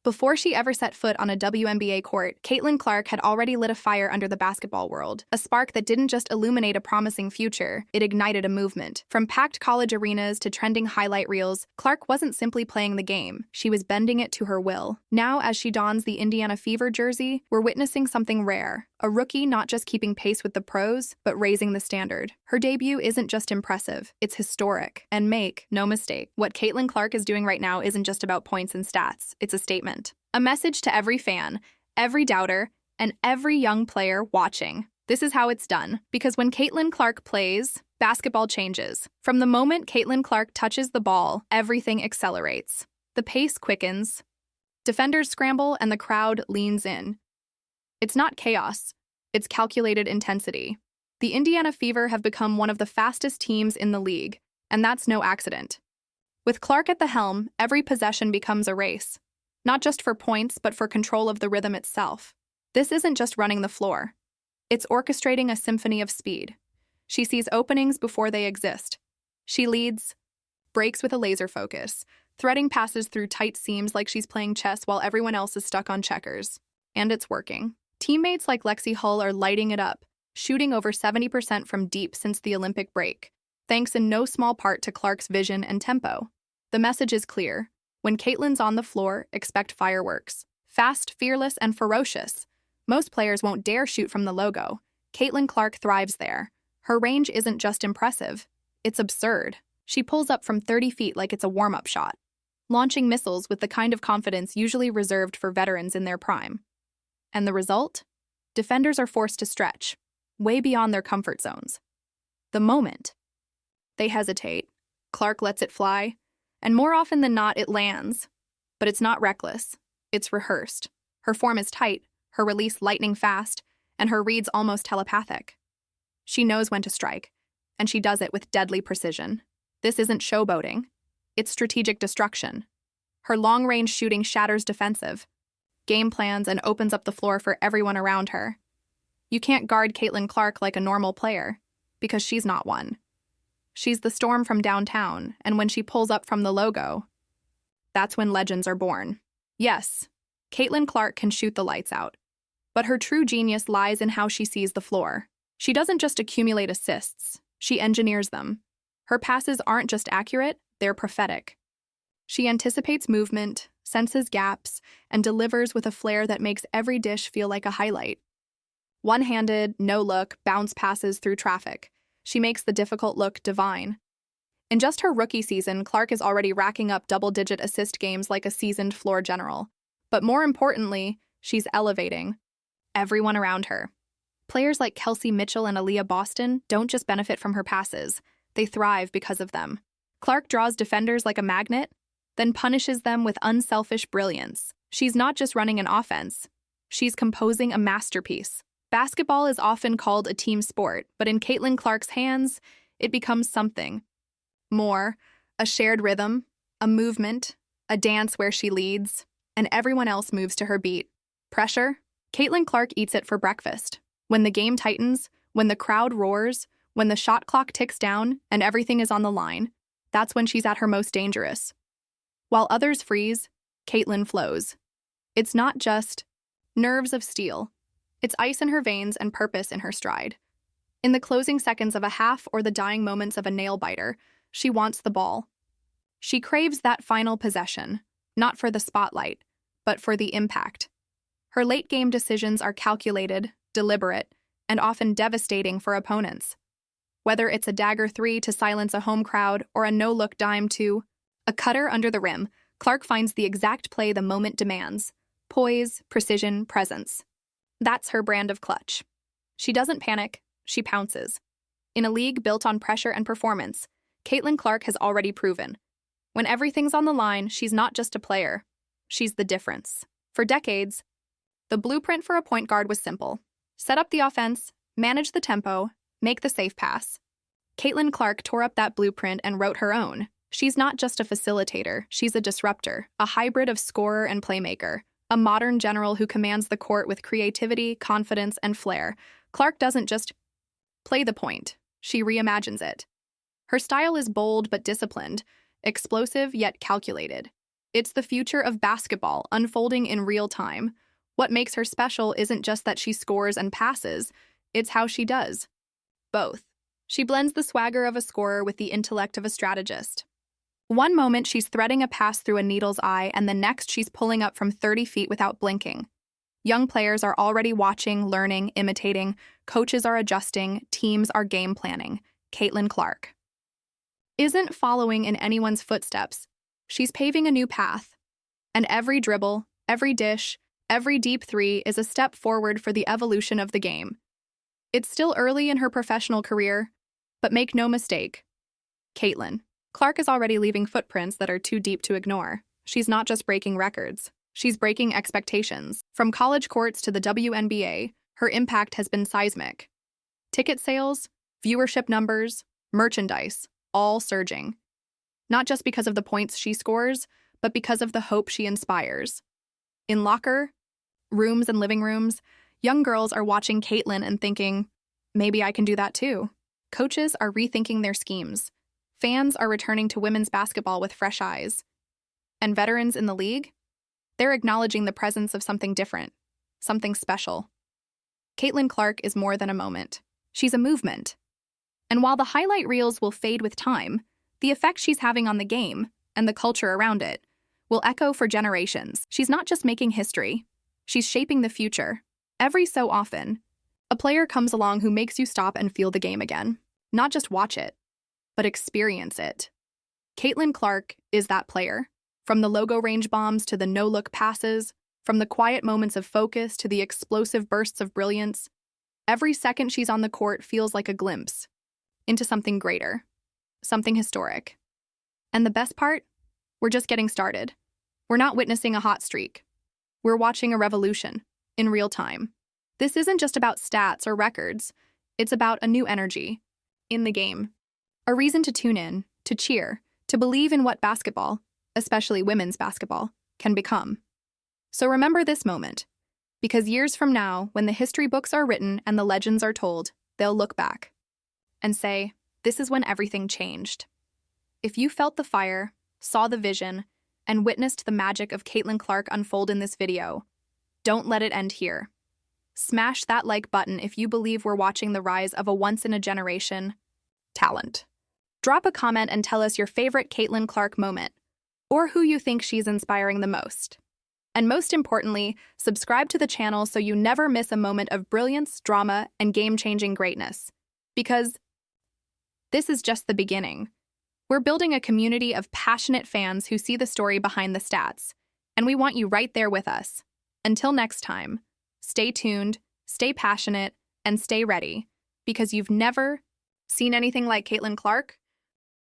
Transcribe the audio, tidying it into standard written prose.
Before she ever set foot on a WNBA court, Caitlin Clark had already lit a fire under the basketball world, a spark that didn't just illuminate a promising future, it ignited a movement. From packed college arenas to trending highlight reels, Clark wasn't simply playing the game, she was bending it to her will. Now, as she dons the Indiana Fever jersey, we're witnessing something rare. A rookie not just keeping pace with the pros, but raising the standard. Her debut isn't just impressive, it's historic. And make no mistake, what Caitlin Clark is doing right now isn't just about points and stats, it's a statement. A message to every fan, every doubter, and every young player watching. This is how it's done. Because when Caitlin Clark plays, basketball changes. From the moment Caitlin Clark touches the ball, everything accelerates. The pace quickens, defenders scramble, and the crowd leans in. It's not chaos, it's calculated intensity. The Indiana Fever have become one of the fastest teams in the league, and that's no accident. With Clark at the helm, every possession becomes a race. Not just for points, but for control of the rhythm itself. This isn't just running the floor. It's orchestrating a symphony of speed. She sees openings before they exist. She leads, breaks with a laser focus, threading passes through tight seams like she's playing chess while everyone else is stuck on checkers. And it's working. Teammates like Lexi Hull are lighting it up, shooting over 70% from deep since the Olympic break, thanks in no small part to Clark's vision and tempo. The message is clear. When Caitlin's on the floor, expect fireworks. Fast, fearless, and ferocious. Most players won't dare shoot from the logo. Caitlin Clark thrives there. Her range isn't just impressive, it's absurd. She pulls up from 30 feet like it's a warm-up shot, launching missiles with the kind of confidence usually reserved for veterans in their prime. And the result? Defenders are forced to stretch, way beyond their comfort zones. The moment they hesitate, Clark lets it fly, and more often than not, it lands. But it's not reckless, it's rehearsed. Her form is tight, her release lightning fast, and her reads almost telepathic. She knows when to strike, and she does it with deadly precision. This isn't showboating, it's strategic destruction. Her long-range shooting shatters defensive game plans and opens up the floor for everyone around her. You can't guard Caitlin Clark like a normal player, because she's not one. She's the storm from downtown, and when she pulls up from the logo, that's when legends are born. Yes, Caitlin Clark can shoot the lights out, but her true genius lies in how she sees the floor. She doesn't just accumulate assists, she engineers them. Her passes aren't just accurate, they're prophetic. She anticipates movement, senses gaps, and delivers with a flair that makes every dish feel like a highlight. One-handed, no-look, bounce passes through traffic. She makes the difficult look divine. In just her rookie season, Clark is already racking up double-digit assist games like a seasoned floor general. But more importantly, she's elevating everyone around her. Players like Kelsey Mitchell and Aaliyah Boston don't just benefit from her passes, they thrive because of them. Clark draws defenders like a magnet, then punishes them with unselfish brilliance. She's not just running an offense, she's composing a masterpiece. Basketball is often called a team sport, but in Caitlin Clark's hands, it becomes something more, a shared rhythm, a movement, a dance where she leads, and everyone else moves to her beat. Pressure? Caitlin Clark eats it for breakfast. When the game tightens, when the crowd roars, when the shot clock ticks down and everything is on the line, that's when she's at her most dangerous. While others freeze, Caitlin flows. It's not just nerves of steel. It's ice in her veins and purpose in her stride. In the closing seconds of a half or the dying moments of a nail-biter, she wants the ball. She craves that final possession, not for the spotlight, but for the impact. Her late-game decisions are calculated, deliberate, and often devastating for opponents. Whether it's a dagger three to silence a home crowd or a no-look dime to a cutter under the rim, Clark finds the exact play the moment demands. Poise, precision, presence. That's her brand of clutch. She doesn't panic, she pounces. In a league built on pressure and performance, Caitlin Clark has already proven. When everything's on the line, she's not just a player. She's the difference. For decades, the blueprint for a point guard was simple. Set up the offense, manage the tempo, make the safe pass. Caitlin Clark tore up that blueprint and wrote her own. She's not just a facilitator, she's a disruptor, a hybrid of scorer and playmaker, a modern general who commands the court with creativity, confidence, and flair. Clark doesn't just play the point, she reimagines it. Her style is bold but disciplined, explosive yet calculated. It's the future of basketball unfolding in real time. What makes her special isn't just that she scores and passes, it's how she does both. She blends the swagger of a scorer with the intellect of a strategist. One moment she's threading a pass through a needle's eye, and the next she's pulling up from 30 feet without blinking. Young players are already watching, learning, imitating. Coaches are adjusting. Teams are game planning. Caitlin Clark isn't following in anyone's footsteps. She's paving a new path. And every dribble, every dish, every deep three is a step forward for the evolution of the game. It's still early in her professional career, but make no mistake, Caitlin Clark is already leaving footprints that are too deep to ignore. She's not just breaking records. She's breaking expectations. From college courts to the WNBA, her impact has been seismic. Ticket sales, viewership numbers, merchandise, all surging. Not just because of the points she scores, but because of the hope she inspires. In locker rooms and living rooms, young girls are watching Caitlin and thinking, maybe I can do that too. Coaches are rethinking their schemes. Fans are returning to women's basketball with fresh eyes. And veterans in the league? They're acknowledging the presence of something different, something special. Caitlin Clark is more than a moment. She's a movement. And while the highlight reels will fade with time, the effect she's having on the game, and the culture around it, will echo for generations. She's not just making history, she's shaping the future. Every so often, a player comes along who makes you stop and feel the game again. Not just watch it, but experience it. Caitlin Clark is that player. From the logo range bombs to the no-look passes, from the quiet moments of focus to the explosive bursts of brilliance, every second she's on the court feels like a glimpse into something greater, something historic. And the best part? We're just getting started. We're not witnessing a hot streak. We're watching a revolution in real time. This isn't just about stats or records. It's about a new energy in the game. A reason to tune in, to cheer, to believe in what basketball, especially women's basketball, can become. So remember this moment, because years from now, when the history books are written and the legends are told, they'll look back and say, this is when everything changed. If you felt the fire, saw the vision, and witnessed the magic of Caitlin Clark unfold in this video, don't let it end here. Smash that like button if you believe we're watching the rise of a once-in-a-generation talent. Drop a comment and tell us your favorite Caitlin Clark moment, or who you think she's inspiring the most. And most importantly, subscribe to the channel so you never miss a moment of brilliance, drama, and game-changing greatness. Because this is just the beginning. We're building a community of passionate fans who see the story behind the stats, and we want you right there with us. Until next time, stay tuned, stay passionate, and stay ready, because you've never seen anything like Caitlin Clark.